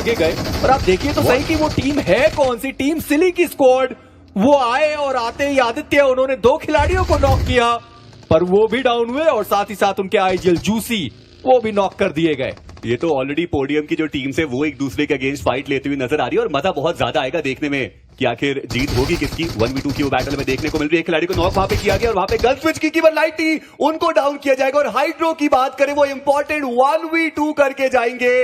आगे गए। और आप देखिए तो सही कि वो टीम है कौन सी, टीम सिली की स्क्वाड। वो आए और आते ही आदित्य उन्होंने 2 खिलाड़ियों को नॉक किया, पर वो भी डाउन हुए और साथ ही साथ उनके आईजीएल जूसी वो भी नॉक कर दिए गए। ये तो ऑलरेडी पोडियम की जो टीम्स है वो एक दूसरे के अगेंस्ट फाइट लेते हुए नजर आ रही है और मजा बहुत ज्यादा आएगा देखने में कि आखिर जीत होगी किसकी। 1v2 की वो बैटल में देखने को मिल रही है। एक खिलाड़ी को नॉक वहां पे किया गया और वहां पे गन स्विच की केवल लाइटी उनको डाउन किया जाएगा। और हाइड्रो की बात करें वो इंपॉर्टेंट 1v2 करके जाएंगे।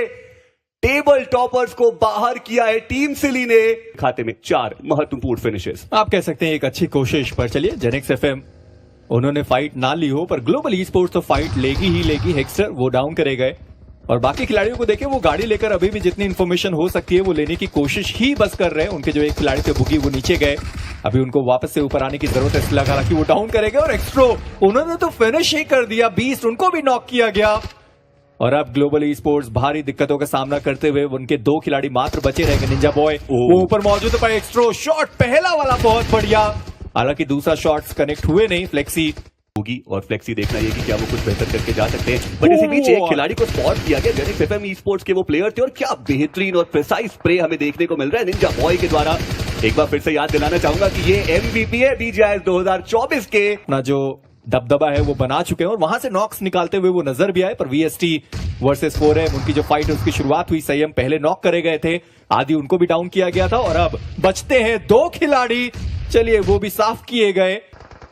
टेबल टॉपर्स को बाहर किया है टीम सिली ने। खाते में 4 महत्वपूर्ण फिनिशेस। आप कह सकते हैं एक अच्छी कोशिश, पर चलिए जेनिक्स एफएम उन्होंने फाइट ना ली हो पर ग्लोबल ई स्पोर्ट्स तो फाइट लेगी ही लेगी। हेक्स्टर वो डाउन करे गए और बाकी खिलाड़ियों को देखें वो गाड़ी लेकर अभी भी जितनी इंफॉर्मेशन हो सकती है वो लेने की कोशिश ही बस कर रहे हैं। उनके जो एक खिलाड़ी थे बुगी वो नीचे गए, अभी उनको वापस से ऊपर आने की जरूरत है, इसलिए हालांकि वो डाउन करेंगे। और एक्स्ट्रो उन्होंने तो फिनिश ही कर दिया, बीस्ट उनको भी नॉक किया गया। और अब ग्लोबल ई स्पोर्ट्स भारी दिक्कतों का सामना करते हुए उनके 2 खिलाड़ी मात्र बचे रहेंगे। निंजा बॉय वो ऊपर मौजूद है पर एक्स्ट्रो शॉट पहला वाला बहुत बढ़िया, हालांकि दूसरा शॉट्स कनेक्ट हुए नहीं। फ्लेक्सी होगी और फ्लेक्सी देखना ये कि क्या वो कुछ बेहतर करके जा सकते हैं। बट इसी बीच एक खिलाड़ी को स्पॉट किया गया। जेनिक्स एफएम ई स्पोर्ट्स के वो प्लेयर थे और क्या बेहतरीन और प्रिसाइज स्प्रे हमें देखने को मिल रहा है निंजा बॉय के द्वारा। एक बार फिर से याद दिलाना चाहूंगा कि ये एमवीपी है बीजीआईएस 2024 के। अपना जो दबदबा है वो बना चुके हैं और वहां से नॉक्स निकालते हुए वो नजर भी आए। पर वीएसटी वर्सेस 4M उनकी जो फाइट है उसकी शुरुआत हुई। संयम पहले नॉक करे गए थे, आदि उनको भी डाउन किया गया था और अब बचते हैं 2 खिलाड़ी। चलिए वो भी साफ किए गए।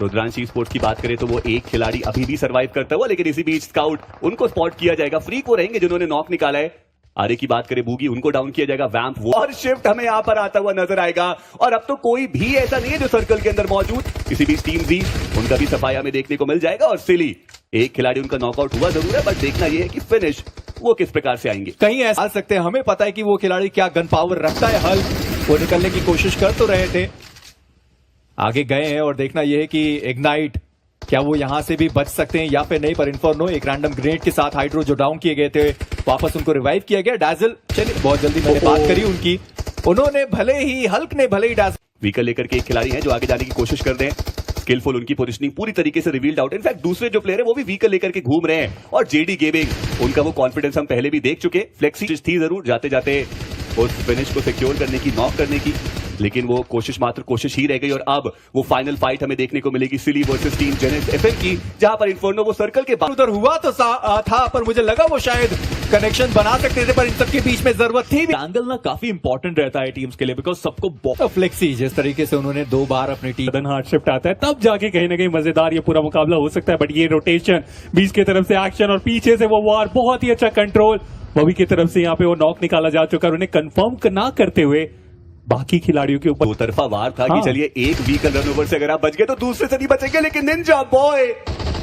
रुद्रांश ई स्पोर्ट्स की बात करें तो वो एक खिलाड़ी अभी भी सर्वाइव करता हुआ, लेकिन इसी बीच स्काउट उनको स्पॉट किया जाएगा। फ्री को रहेंगे जिन्होंने नॉक निकाला है। आरे की बात करें बूगी उनको डाउन किया जाएगा। वैम्प वो और शिफ्ट हमें यहां पर आता हुआ नजर आएगा। और अब तो कोई भी ऐसा नहीं है जो सर्कल के अंदर मौजूद। इसी बीच टीम जी उनका भी सफाया में देखने को मिल जाएगा। और सिली एक खिलाड़ी उनका नॉकआउट हुआ जरूर है, बट देखना यह है कि फिनिश वो किस प्रकार से आएंगे। कहीं ऐसा आ सकते हैं, हमें पता है कि वो खिलाड़ी क्या गन पावर रखता है। हल्क वो निकलने की कोशिश कर तो रहे थे, आगे गए हैं और देखना यह है कि इग्नाइट क्या वो यहां से भी बच सकते हैं या फिर नहीं। पर इन्फॉर्नो एक रैंडम ग्रेनेड के साथ हाइड्रो जो डाउन किए गए थे वापस उनको रिवाइव किया गया। डैजल चलिए बहुत जल्दी मैंने बात करी उनकी, उन्होंने भले ही हल्क ने भले ही डैजल व्हीकल लेकर के एक खिलाड़ी हैं जो आगे जाने की कोशिश कर रहे हैं। स्किलफुल उनकी पोजीशनिंग पूरी तरीके से रिवील्ड आउट। इनफैक्ट दूसरे जो प्लेयर है वो भी व्हीकल लेकर के घूम रहे हैं। और जेडी गेमिंग उनका वो कॉन्फिडेंस हम पहले भी देख चुके। फ्लेक्सी थी जरूर जाते जाते उस फिनिश को सिक्योर करने की, नॉक करने की, लेकिन वो कोशिश मात्र कोशिश ही रह गई। और अब वो फाइनल फाइट हमें देखने को मिलेगी सिली वर्सेस टीम जेनिक्स एफएम की, जहां पर इन्फर्नो वो सर्कल के बाद उधर हुआ तो था, पर मुझे लगा वो शायद कनेक्शन बना सकते थे, पर इन सबके बीच में जरूरत थी। एंगल ना काफी इंपॉर्टेंट रहता है टीम्स के लिए, बिकॉज सबको फ्लेक्सी जिस तरीके से उन्होंने 2 बार अपनी टीम हार्ड शिफ्ट आता है तब जाके कहीं ना कहीं मजेदार ये पूरा मुकाबला हो सकता है। बट ये रोटेशन बीच की तरफ से एक्शन और पीछे से वो वार, बहुत ही अच्छा कंट्रोल बॉबी की तरफ से। यहाँ पे वो नॉक निकाला जा चुका है। उन्हें कंफर्म ना करते हुए बाकी खिलाड़ियों के ऊपर 2 तरफा वार था कि चलिए एक व्हीकल रन ओवर से अगर आप बच गए तो दूसरे से नहीं बचेंगे। लेकिन निंजा बॉय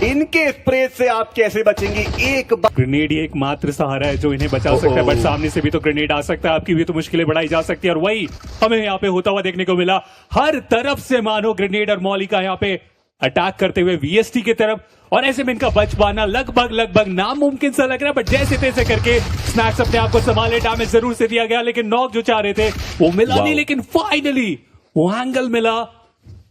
इनके स्प्रे से आप कैसे बचेंगे? एक ग्रेनेड ही एकमात्र सहारा है जो इन्हें बचा सकता है। बट सामने से भी तो ग्रेनेड आ सकता है, आपकी भी तो मुश्किलें बढ़ाई जा सकती है। और वही हमें यहाँ पे होता हुआ देखने को मिला। हर तरफ से मानो ग्रेनेड और मौली का यहाँ पे अटैक करते हुए वीएसटी की तरफ, और ऐसे में इनका बच पाना लगभग नामुमकिन सा लग रहा है। बट जैसे तैसे करके स्नैक्स अपने आप को संभाले। डैमेज जरूर से दिया गया लेकिन नॉक जो चाह रहे थे वो मिला नहीं, लेकिन फाइनली वो एंगल मिला।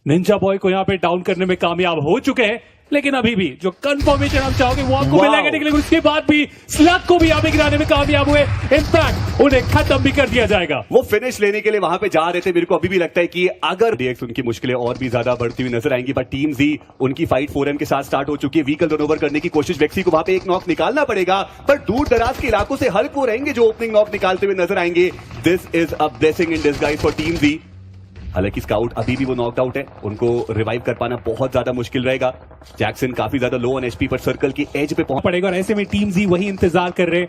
निंजा बॉय को यहाँ पे डाउन करने में कामयाब हो चुके हैं। लेकिन अभी भी जो कंफर्मेशन आप चाहोगे वो आपको मिलेगा, लेकिन उसके बाद भी स्लग को भी यहाँ पे गिराने में कामयाब हुए। इनफैक्ट उन्हें खत्म भी कर दिया जाएगा। वो फिनिश लेने के लिए वहां पे जा रहे थे। मेरे को अभी भी लगता है कि अगर डीएक्स उनकी मुश्किलें और भी ज्यादा बढ़ती हुई नजर आएंगी। बट टीम जी उनकी फाइट 4M के साथ स्टार्ट हो चुकी है। व्हीकल रन ओवर करने की कोशिश, वेक्सी को वहां पे एक नॉक निकालना पड़ेगा। पर दूर दराज के इलाकों से हल्क वो रहेंगे जो ओपनिंग नॉक निकालते हुए नजर आएंगे। This is a blessing in disguise for team जी। हालांकि स्काउट अभी भी वो नॉकड आउट है, उनको रिवाइव कर पाना बहुत ज्यादा मुश्किल रहेगा। जैक्सन काफी ज्यादा लो ऑन एचपी पर सर्कल की एज पे पहुंच पड़ेगा। और ऐसे में टीम जी वही इंतजार कर रहे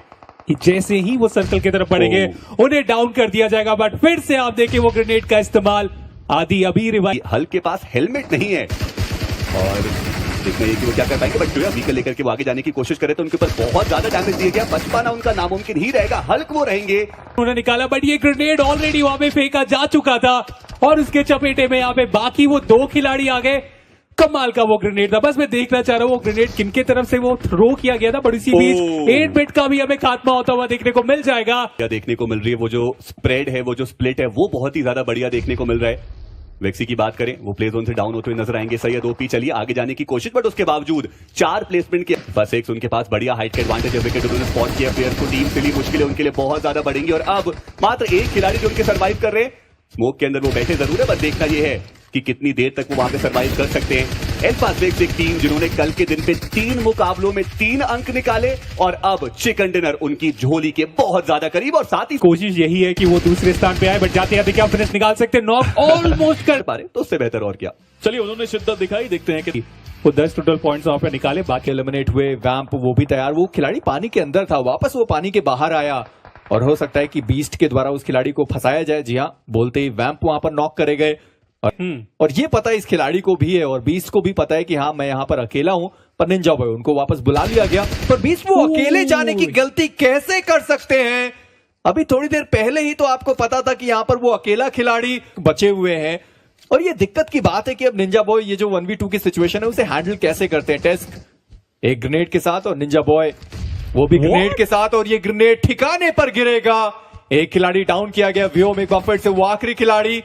कि जैसे ही वो सर्कल की तरफ बढ़ेंगे उन्हें डाउन कर दिया जाएगा। बट फिर से आप देखिए वो ग्रेनेड का इस्तेमाल, आदि अभी रिवाइव। हल्क के पास हेलमेट नहीं है और देखना ये कि वो क्या कर पाएंगे। बट जो है व्हीकल लेकर के वो आगे जाने की कोशिश करे तो उनके ऊपर बहुत ज्यादा डैमेज दिया गया। बच पाना उनका नामुमकिन ही रहेगा। हल्क वो रहेंगे, उन्होंने निकाला बट ये ग्रेनेड ऑलरेडी वहां पे फेंका जा चुका था और उसके चपेटे में यहाँ पे बाकी वो 2 खिलाड़ी आ गए। कमाल का वो ग्रेनेड था। बस मैं देखना चाह रहा हूँ वो ग्रेनेड किनके तरफ से वो थ्रो किया गया था। बट इसी बीच 8 बिट का भी हमें खात्मा होता हुआ देखने को मिल जाएगा। क्या देखने को मिल रही है, वो जो स्प्रेड है, वो जो स्प्लिट है, वो बहुत ही ज्यादा बढ़िया देखने को मिल रहा है। वेक्सी की बात करें, वो प्ले जोन से डाउन होते हुए नजर आएंगे। सैयद ओपी चलिए आगे जाने की कोशिश, बट उसके बावजूद 4 प्लेसमेंट के बस एक उनके पास बढ़िया हाइट के एडवांटेज है। विकेट उन्होंने स्पॉट किया प्लेयर को, टीम के लिए मुश्किलें उनके लिए बहुत ज्यादा बढ़ेंगी। और अब मात्र एक खिलाड़ी जो उनके सर्वाइव कर रहे हैं, स्मोक के अंदर वो बैठे जरूर है, बस देखना ये है कि कितनी देर तक वो वहां पे सर्वाइव कर सकते हैं। एल्फास वेक्स एक टीम जिन्होंने कल के दिन पे 3 मुकाबलों में 3 अंक निकाले और अब चिकन डिनर उनकी झोली के बहुत ज्यादा करीब, और साथ ही कोशिश यही है कि वो दूसरे स्थान पे आए, बट जाते जाते क्या फिनिश निकाल सकते हैं? नॉक ऑलमोस्ट कर पा रहे तो उससे बेहतर और क्या। चलिए उन्होंने शिद्दत दिखाई, देखते हैं कि वो 10 टोटल पॉइंट्स वहां पे निकाले। बाकी एलिमिनेट हुए। वैम्प वो भी तैयार, वो खिलाड़ी पानी के अंदर था, वापस वो पानी के बाहर आया और हो सकता है कि बीस्ट के द्वारा उस खिलाड़ी को फंसाया जाए। जी हाँ, बोलते ही वैम्प वहां पर नॉक करे गए और ये पता इस खिलाड़ी को भी है और बीस्ट को भी पता है कि हाँ मैं यहाँ पर अकेला हूं, पर निंजा बॉय उनको वापस बुला लिया गया। पर बीस्ट वो अकेले जाने की गलती कैसे कर सकते हैं? अभी थोड़ी देर पहले ही तो आपको पता था कि यहाँ पर वो अकेला खिलाड़ी बचे हुए हैं। और ये दिक्कत की बात है कि अब निंजा बॉय ये जो 1v2 की सिचुएशन है उसे हैंडल कैसे करते हैं। टेस्ट एक ग्रेनेड के साथ और निंजा बॉय वो भी ग्रेनेड के साथ, और ये ग्रेनेड ठिकाने पर गिरेगा। एक खिलाड़ी डाउन किया गया, व्योम एक बार फिर से वो आखिरी खिलाड़ी।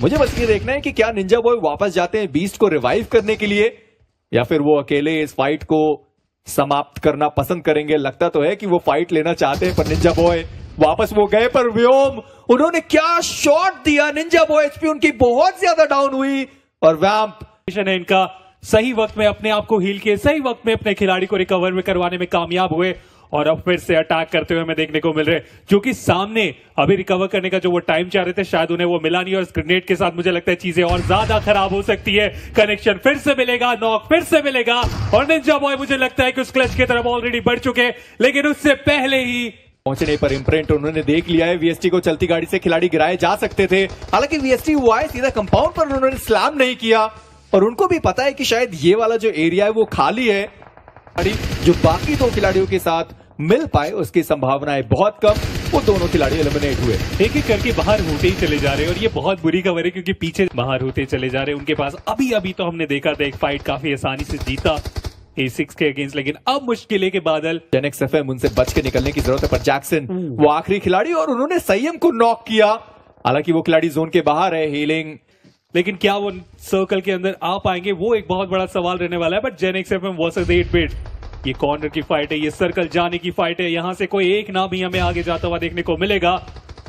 मुझे बस ये देखना है कि क्या निंजा बॉय वापस जाते हैं बीस्ट को रिवाइव करने के लिए या फिर वो अकेले इस फाइट को समाप्त करना पसंद करेंगे। लगता तो है कि वो फाइट लेना चाहते हैं, पर निंजा बॉय वापस वो गए। पर व्योम उन्होंने क्या शॉट दिया, निंजा बॉय एचपी उनकी बहुत ज्यादा डाउन हुई और वैम्प है इनका सही वक्त में अपने आप को हील किए, सही वक्त में अपने खिलाड़ी को रिकवर में करवाने में कामयाब हुए और अब फिर से अटैक करते हुए हमें देखने को मिल रहे हैं, जो कि सामने अभी रिकवर करने का जो वो टाइम चाह रहे थे शायद उन्हें वो मिला नहीं। और इस ग्रेनेड के साथ मुझे लगता है चीजें और ज्यादा खराब हो सकती है। कनेक्शन फिर से मिलेगा, नॉक फिर से मिलेगा और निंजा बॉय मुझे लगता है कि उस क्लच की तरफ ऑलरेडी बढ़ चुके, लेकिन उससे पहले ही पहुंचने पर इम्प्रिंट उन्होंने देख लिया है। वीएसटी को चलती गाड़ी से खिलाड़ी गिराए जा सकते थे, हालांकि वीएसटी हुआ है सीधा कंपाउंड पर उन्होंने स्लैम नहीं किया और उनको भी पता है कि शायद ये वाला जो एरिया है वो खाली है। जो बाकी 2 खिलाड़ियों के साथ मिल पाए उसकी संभावनाएं बहुत कम। वो दोनों खिलाड़ी एलिमिनेट हुए, एक एक करके बाहर होते ही चले जा रहे हैं और ये बहुत बुरी खबर है क्योंकि पीछे बाहर होते चले जा रहे हैं उनके पास। अभी तो हमने देखा था एक फाइट काफी आसानी से जीता A6 के अगेंस्ट, लेकिन अब मुश्किलें के बादल। जेनेक्स एफएम उनसे बच के निकलने की जरूरत है, पर जैक्सन वो आखिरी खिलाड़ी और उन्होंने संयम को नॉक किया। हालांकि वो खिलाड़ी जोन के बाहर है, हीलिंग, लेकिन क्या वो सर्कल के अंदर आ पाएंगे वो एक बहुत बड़ा सवाल रहने वाला है। बट जेनेक्स एफएम वर्सेस 8-बिट, ये कॉर्नर की फाइट है, ये सर्कल जाने की फाइट है। यहां से कोई एक नाम ही हमें आगे जाता हुआ देखने को मिलेगा।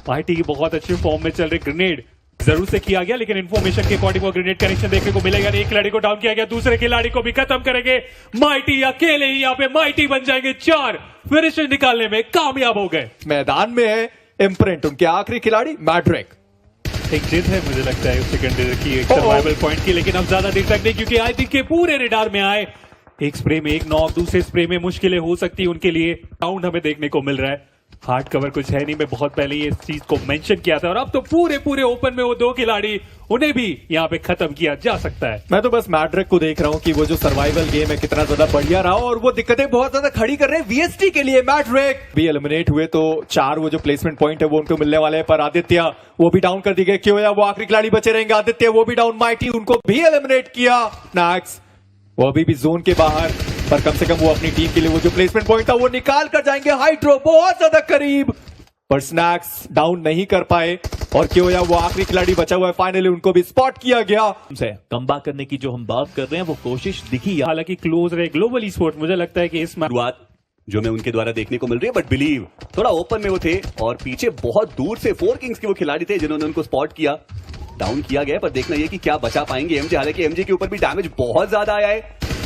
पार्टी की बहुत अच्छे फॉर्म में चल रही, ग्रेनेड जरूर से किया गया लेकिन इन्फॉर्मेशन के अकॉर्डिंग वो ग्रेनेड कनेक्शन देखने को मिलेगा। एक खिलाड़ी को डाउन किया गया, दूसरे खिलाड़ी को भी खत्म करेंगे। माइटी अकेले ही यहाँ पे माइटी बन जाएंगे, 4 फिनिश निकालने में कामयाब हो गए। मैदान में है इम्प्रिंट, उनके आखिरी खिलाड़ी मैड्रिक। एक जिद है मुझे लगता है उस सेकंड की, एक सर्वाइवल पॉइंट की, लेकिन अब ज्यादा देर तक नहीं क्योंकि आई थिंक के पूरे रेडार में आए। एक स्प्रे में एक नॉक, दूसरे स्प्रे में मुश्किलें हो सकती है उनके लिए। राउंड हमें देखने को मिल रहा है, हार्ड कवर कुछ है नहीं। मैं बहुत पहले ये इस चीज को मेंशन किया था और अब तो पूरे ओपन में वो 2 खिलाड़ी, उन्हें भी यहाँ पे खत्म किया जा सकता है। मैं तो बस मैड्रिक को देख रहा हूँ कि वो जो सर्वाइवल गेम है कितना ज्यादा बढ़िया रहा और वो दिक्कतें बहुत ज्यादा खड़ी कर रहे हैं वीएसटी के लिए। मैड्रिक भी एलिमिनेट हुए तो 4 वो जो प्लेसमेंट पॉइंट है वो उनको मिलने वाले हैं, पर आदित्य वो भी डाउन कर दी गए। क्यों वो आखिरी खिलाड़ी बचे रहेंगे, आदित्य वो भी डाउन, माइटी उनको भी एलिमिनेट किया। स्नैक्स वो अभी भी जोन के बाहर, पर कम से कम वो अपनी टीम के लिए वो जो प्लेसमेंट पॉइंट था वो निकाल कर जाएंगे। हाइड्रो बहुत ज्यादा करीब, पर स्नैक्स डाउन नहीं कर पाए और क्यों वो आखिरी खिलाड़ी बचा हुआ है। फाइनली उनको भी स्पॉट किया गया। कमबैक करने की जो हम बात कर रहे हैं वो कोशिश दिखी, हालांकि क्लोज रहे ग्लोबल ई स्पोर्ट्स। मुझे लगता है कि इस शुरुआत जो मैं उनके द्वारा देखने को मिल रही है, बट बिलीव थोड़ा ओपन में वो थे और पीछे बहुत दूर से 4 किंग्स के वो खिलाड़ी थे जिन्होंने उनको स्पॉट किया। डाउन किया गया, पर देखना ये कि क्या बचा पाएंगे एमजे। हालांकि एमजे के ऊपर भी डैमेज बहुत ज्यादा आया है,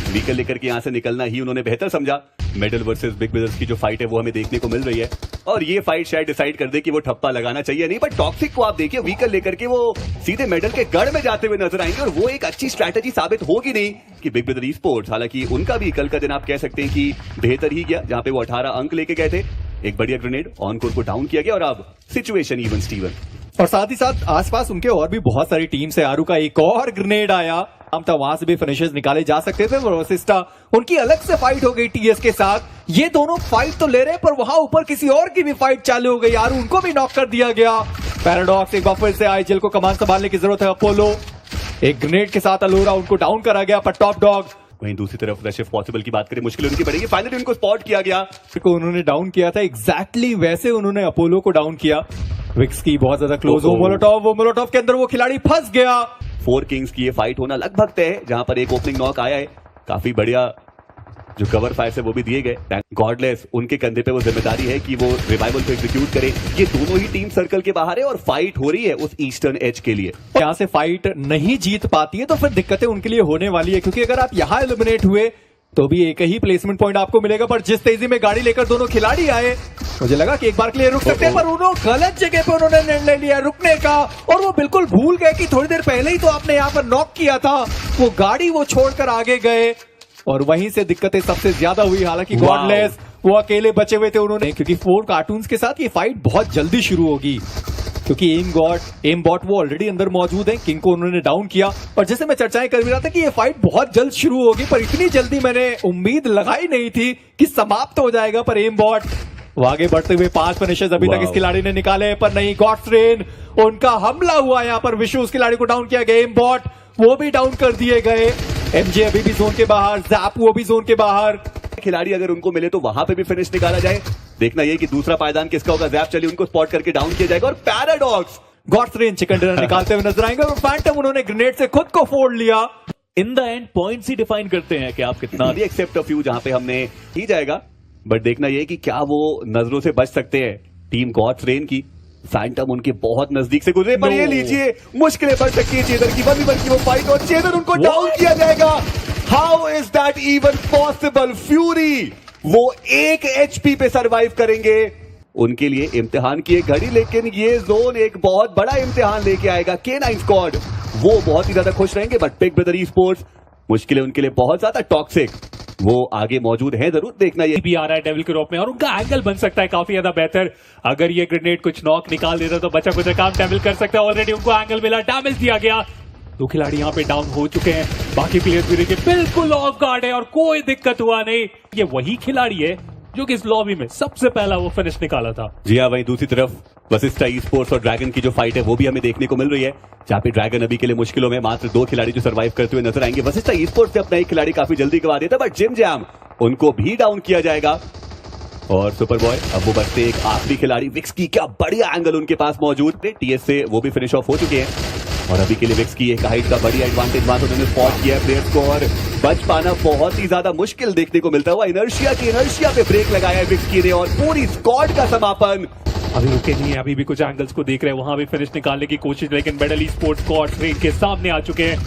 व्हीकल लेकर के यहां से निकलना ही उन्होंने बेहतर समझा। मेडल वर्सेस बिग ब्रदर्स की जो फाइट है वो हमें देखने को मिल रही है और ये फाइट शायद डिसाइड कर दे कि वो ठप्पा लगाना चाहिए नहीं। बट टॉक्सिक को आप देखिए, व्हीकल लेकर के वो सीधे मेडल के गढ़ में जाते हुए नजर आएंगे और वो एक अच्छी स्ट्रैटेजी साबित होगी नहीं कि बिग ब्रदर ई स्पोर्ट्स, हालांकि उनका भी कल का दिन आप कह सकते हैं कि बेहतर ही गया, जहां पे वो 18 अंक लेके गए थे। एक बढ़िया ग्रेनेड ऑन कोर को डाउन किया गया और अब सिचुएशन इवन स्टीवन। और साथ ही साथ आसपास उनके और भी बहुत सारी टीम से आरू का एक और ग्रेनेड आया, हम था वहां से भी फिनिशेस निकाले जा सकते थे। वसिस्टा उनकी अलग से फाइट हो गई टीएस के साथ। ये दोनों फाइट तो ले रहे पर वहां ऊपर किसी और की भी फाइट चालू हो गई, आरू उनको भी नॉक कर दिया गया। पैराडॉक्स एक बार फिर से आईजीएल को कमान संभालने की जरूरत है। अपोलो एक ग्रेनेड के साथ अलोरा उनको डाउन करा गया, पर टॉप डॉग वहीं दूसरी तरफ रश पॉसिबल की बात करें, मुश्किल उनकी बढ़ेगी। फाइनली उनको स्पॉट किया गया, को उन्होंने डाउन किया था एग्जैक्टली वैसे उन्होंने अपोलो को डाउन किया। विक्स की बहुत ज्यादा क्लोज हो वो मोलोटॉव के अंदर वो खिलाड़ी फंस गया। 4 किंग्स की ये फाइट होना लगभग तय है, जहां पर एक ओपनिंग नॉक आया है। काफी बढ़िया जो कवर फायर से वो भी दिए गए। गॉडलेस उनके कंधे पे वो जिम्मेदारी है कि वो रिवाइवल को एग्जीक्यूट करे। ये दोनों ही टीम सर्कल के बाहर है और फाइट हो रही है उस ईस्टर्न एज के लिए। यहाँ से फाइट नहीं जीत पाती है तो फिर दिक्कतें उनके लिए होने वाली है, क्योंकि अगर आप यहाँ एलिमिनेट हुए तो भी एक ही प्लेसमेंट पॉइंट आपको मिलेगा। पर जिस तेजी में गाड़ी लेकर दोनों खिलाड़ी आए, मुझे लगा कि एक बार के लिए रुक सकते हैं, पर उन्होंने गलत जगह पे उन्होंने निर्णय लिया रुकने का, और वो बिल्कुल भूल गए कि थोड़ी देर पहले ही तो आपने यहाँ पर नॉक किया था। वो गाड़ी वो छोड़कर आगे गए और वहीं से दिक्कतें सबसे ज्यादा हुई। हालांकि गॉडलेस वो अकेले बचे हुए थे उन्होंने, क्योंकि 4 कार्टून्स के साथ ये फाइट बहुत जल्दी शुरू होगी, क्योंकि एम बॉट वो ऑलरेडी अंदर मौजूद है। किंग को उन्होंने डाउन किया और जैसे मैं चर्चाएं कर भी रहा था कि ये फाइट बहुत जल्द शुरू होगी, पर इतनी जल्दी मैंने उम्मीद लगाई नहीं थी कि समाप्त हो जाएगा। पर एम बॉट वो आगे बढ़ते हुए 5 फिनिशेस अभी तक इस खिलाड़ी ने निकाले, पर नहीं, गॉड्स रेन उनका हमला हुआ। यहाँ पर विशु उस खिलाड़ी को डाउन किया गया, एम बॉट वो भी डाउन कर दिए गए। एमजे अभी भी जोन के बाहर, जैप वो भी जोन के बाहर। खिलाड़ी अगर उनको मिले तो वहां पे भी फिनिश निकाला जाए। देखना ये कि दूसरा पायदान किसका होगा। जैप चलिए उनको स्पॉट करके डाउन किया जाएगा और Paradox Gods Reign chicken dinner निकालते हुए नजर आएंगे और फैंटम उन्होंने ग्रेनेड से खुद को फोड़ लिया। In the end points he define करते हैं कि आप कितना एक्सेप्ट अ फ्यू जहां पे हमने ही जाएगा, बट देखना ये कि क्या वो नजरों से बच सकते हैं टीम गॉड्स रेन की। फैंटम उनके बहुत नजदीक से गुजरे, पर ये लीजिए मुश्किलें बढ़ सकती है चेदर की। 1v1 की वो फाइट और चेदर उनको डाउन किया जाएगा। How is that even possible? Fury वो 1 HP पे सरवाइव करेंगे। उनके लिए इम्तिहान की एक घड़ी, लेकिन ये जोन एक बहुत बड़ा इम्तिहान लेके आएगा। K9 स्क्वाड वो बहुत ही ज्यादा खुश रहेंगे, but big brother e sports मुश्किलें उनके लिए बहुत ज्यादा टॉक्सिक। वो आगे मौजूद है, जरूर देखना ये भी आ रहा है डेविल के रूप में, और उनका एंगल बन सकता है काफी ज्यादा बेहतर। अगर ये ग्रेनेड कुछ नॉक निकाल देता तो बचा कुछ काम डेविल कर सकता है। ऑलरेडी उनको एंगल मिला, डैमेज दिया गया। 2 खिलाड़ी यहाँ पे डाउन हो चुके हैं, बाकी प्लेयर्स भी देखिए बिल्कुल ऑफ गार्ड है और कोई दिक्कत हुआ नहीं। ये वही खिलाड़ी है जो कि इस लॉबी में सबसे पहला वो फिनिश निकाला था। जी हाँ, वहीं दूसरी तरफ वशिष्ठा ई स्पोर्ट्स और ड्रैगन की जो फाइट है वो भी हमें देखने को मिल रही है, जहां पे ड्रैगन अभी के लिए मुश्किलों में। मात्र 2 खिलाड़ी जो सर्वाइव करते हुए नजर आएंगे। वशिष्ठा ई स्पोर्ट्स से अपना एक खिलाड़ी काफी जल्दी गवा देता, बट जिम जैम उनको भी डाउन किया जाएगा। और सुपर बॉय अब वो बचते एक आखिरी खिलाड़ी विक्स की। क्या बढ़िया एंगल उनके पास मौजूद है। टीएस से वो भी फिनिश ऑफ हो चुके हैं और अभी के लिए विक्स की एक हाइट का बढ़िया एडवांटेज वहां उन्होंने स्पॉट किया है प्लेयर्स को, और बच पाना बहुत ही ज्यादा मुश्किल देखने को मिलता हुआ। इनर्शिया पे ब्रेक लगाया है विक्स की ने और पूरी स्क्वाड का समापन। अभी रुके नहीं है, अभी भी कुछ एंगल्स को देख रहे हैं, वहां भी फिनिश निकालने की कोशिश, लेकिन Medal esports Gods Reign के सामने आ चुके हैं।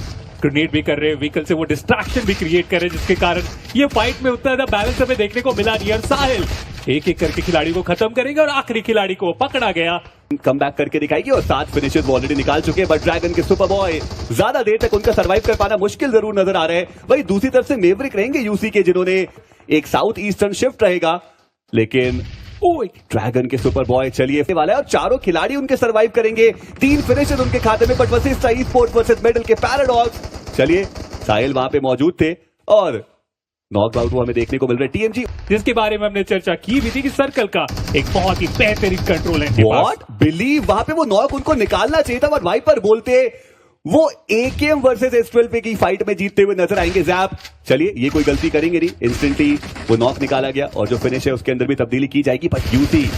ग्रेनेड भी कर रहे हैं, व्हीकल से वो डिस्ट्रैक्शन भी क्रिएट कर रहे हैं, जिसके कारण ये फाइट में उतना ज्यादा बैलेंस हमें देखने को मिला नहीं। और साहिल एक एक करके खिलाड़ी को खत्म करेंगे और आखिरी खिलाड़ी को पकड़ा गया। कम बैक करके दिखाएगी और 7 फिनिशेस वो ऑलरेडी निकाल चुके हैं, बट ड्रैगन के सुपर बॉय ज्यादा देर तक उनका सर्वाइव कर पाना मुश्किल जरूर नजर आ रहा है। वही दूसरी तरफ से मेवरिक रहेंगे यूसी के, जिन्होंने एक साउथ ईस्टर्न शिफ्ट रहेगा, लेकिन ड्रैगन के सुपर बॉय चलिए वाला है और 4 खिलाड़ी उनके सर्वाइव करेंगे। 3 फिनिशेस उनके खाते में, but Vashishtha e sports versus medal के पैराडॉक्स। चलिए साहिल वहां पे मौजूद थे और नॉकआउट हमें देखने को मिल रहा है टीएमजी, जिसके बारे में हमने चर्चा की भी थी कि सर्कल का एक बहुत ही बेहतरीन कंट्रोल है। व्हाट बिलीव वहां पे वो नॉक उनको निकालना चाहिए था, बट वाइपर बोलते वो एकेएम वर्सेस S12 पे की फाइट में जीतते हुए नजर आएंगे जैप। चलिए ये कोई गलती करेंगे नहीं, इंस्टेंटली वो नॉक निकाला गया और जो फिनिश है उसके अंदर भी तब्दीली की जाएगी। बट यूसी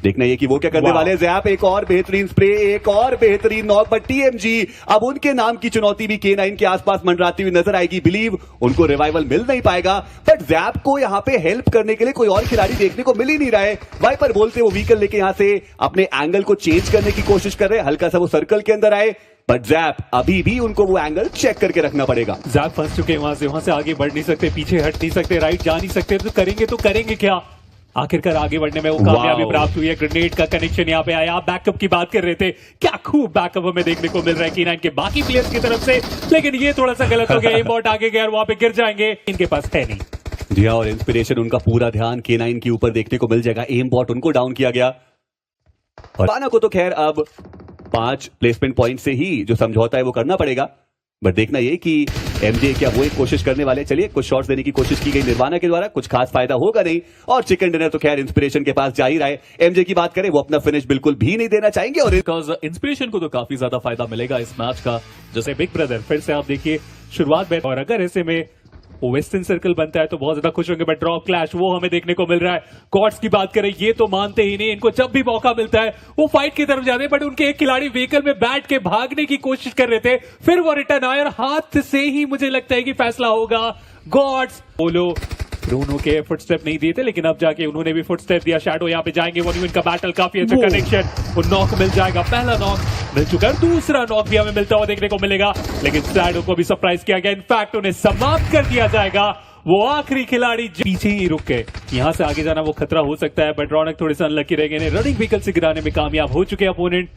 देखना ये कि वो क्या करने वाले हैं। जैप एक और बेहतरीन स्प्रे, एक और बेहतरीन नॉक, बट टीएमजी अब उनके नाम की चुनौती भी K9 के आसपास मंडराती हुई नजर आएगी। बिलीव उनको रिवाइवल मिल नहीं पाएगा, बट जैप को यहां पे हेल्प करने के लिए कोई और खिलाड़ी देखने को मिल ही नहीं रहा है। वाइपर बोलते वो व्हीकल लेके यहां से अपने एंगल को चेंज करने की कोशिश कर रहे हैं, हल्का सा वो सर्कल के अंदर आए, बट जैप अभी भी उनको वो एंगल चेक करके रखना पड़ेगा। जैप फंस चुके हैं वहां से आगे बढ़ नहीं सकते, पीछे हट नहीं सकते, राइट जा नहीं सकते, तो करेंगे क्या? आखिरकार आगे बढ़ने में वो कामयाबी प्राप्त हुई है। ग्रेनेड का कनेक्शन यहाँ पे आया। आप बैकअप की बात कर रहे थे, क्या खूब बैकअप हमें देखने को मिल रहा है K9 के बाकी प्लेयर्स की तरफ से, लेकिन ये थोड़ा सा गलत हो गया। एम बॉट आगे गया और वहां पे गिर जाएंगे, इनके पास है नहीं। जी हाँ, और इंस्पिरेशन उनका पूरा ध्यान K9 के ऊपर देखने को मिल जाएगा। एम बॉट उनको डाउन किया गया और पाना को तो खैर अब 5 प्लेसमेंट पॉइंट से ही जो समझौता है वो करना पड़ेगा, बट देखना ये कि एमजे क्या वो एक कोशिश करने वाले। चलिए कुछ शॉट्स देने की कोशिश की गई निर्वाणा के द्वारा, कुछ खास फायदा होगा नहीं, और चिकन डिनर तो खैर इंस्पिरेशन के पास जा ही रहा है। एमजे की बात करें, वो अपना फिनिश बिल्कुल भी नहीं देना चाहेंगे और बिकॉज इंस्पिरेशन को तो काफी ज्यादा फायदा मिलेगा इस मैच का। जैसे बिग ब्रदर फिर से आप देखिए शुरुआत में, और अगर ऐसे में वो वेस्टर्न सर्कल बनता है तो बहुत ज्यादा खुश होंगे, बट ड्रॉप क्लैश वो हमें देखने को मिल रहा है। गॉड्स की बात करें ये तो मानते ही नहीं, इनको जब भी मौका मिलता है वो फाइट की तरफ जाते हैं, बट उनके एक खिलाड़ी व्हीकल में बैठ के भागने की कोशिश कर रहे थे, फिर वो रिटर्न आए और हाथ से ही मुझे लगता है कि फैसला होगा गॉड्स। बोलो ब्रूनो के फुटस्टेप नहीं दिए थे, लेकिन अब जाके उन्होंने भी फुटस्टेप दिया। शैडो यहाँ पे जाएंगे, 1v1 का बैटल काफी अच्छा कनेक्शन, वो नॉक मिल जाएगा, पहला नॉक मिल चुका है, दूसरा नॉक भी हमें मिलता हुआ देखने को मिलेगा, लेकिन शैडो को भी सरप्राइज किया गया, इनफैक्ट उन्हें समाप्त कर दिया जाएगा। वो आखिरी खिलाड़ी पीछे ही रुक गए, यहाँ से आगे जाना वो खतरा हो सकता है, बट रौनक थोड़े से अनलकी रह गए, रनिंग व्हीकल से गिराने में कामयाब हो चुके अपोनेंट।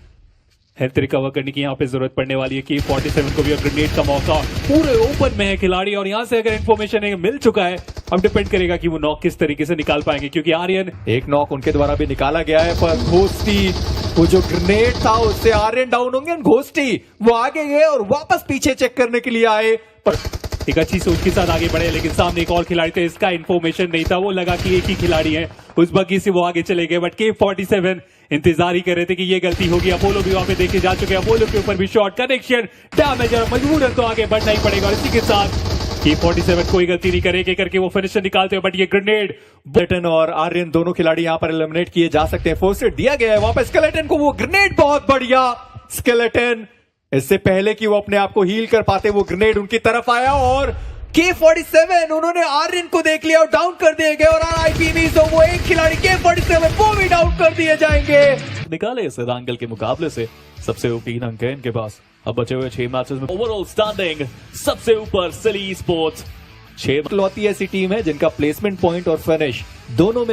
हेल्थ रिकवर करने की यहाँ पे जरूरत पड़ने वाली है कि 47 को भी ग्रेनेड का मौका, पूरे ओपन में है खिलाड़ी, और यहाँ से अगर इन्फॉर्मेशन मिल चुका है, अब डिपेंड करेगा कि वो नॉक किस तरीके से निकाल पाएंगे, क्योंकि आर्यन एक नॉक उनके द्वारा भी निकाला गया है, पर घोस्टी वो जो ग्रेनेड था उससे आर्यन डाउन होंगे। घोस्टी वो आगे गए और वापस पीछे चेक करने के लिए आए, पर एक अच्छी सोच के साथ आगे बढ़े, लेकिन सामने एक और खिलाड़ी थे, इसका इन्फॉर्मेशन नहीं था, वो लगा कि एक ही खिलाड़ी है, उस बग्गी से वो आगे चले गए, बट K47 इंतजार ही कर रहे थे कि ये गलती होगी। अपोलो भी वहां पे देखे जा चुके हैं, अपोलो के ऊपर भी शॉट कनेक्शन डैमेज, और मजबूरन तो आगे बढ़ना ही पड़ेगा, और इसी के साथ K47 कोई गलती नहीं करेगी करके वो फिनिशर निकालते हैं, बट ये ग्रेनेड स्केलेटन और आर्यन दोनों खिलाड़ी यहाँ पर एलिमिनेट किए जा सकते हैं। फोर्स दिया गया है वापस स्केलेटन को, वो ग्रेनेड बहुत बढ़िया स्केलेटन, इससे पहले कि वो अपने आप को हील कर पाते वो ग्रेनेड उनकी तरफ आया, और K47 उन्होंने आर्यन को देख लिया और डाउन कर दिए गए, और RIP में तो वो एक खिलाड़ी K47 वो भी डाउन कर दिए जाएंगे। निकाले इस रैंगल के मुकाबले से सबसे ऊपर 3 अंक है इनके पास। अब बचे हुए 6 मैचेस में ओवरऑल स्टैंडिंग सबसे ऊपर सिली स्पोर्ट्स 6 इकलौती ऐसी टीम है जिनका प्लेसमेंट पॉइंट और फिनिश दोनों में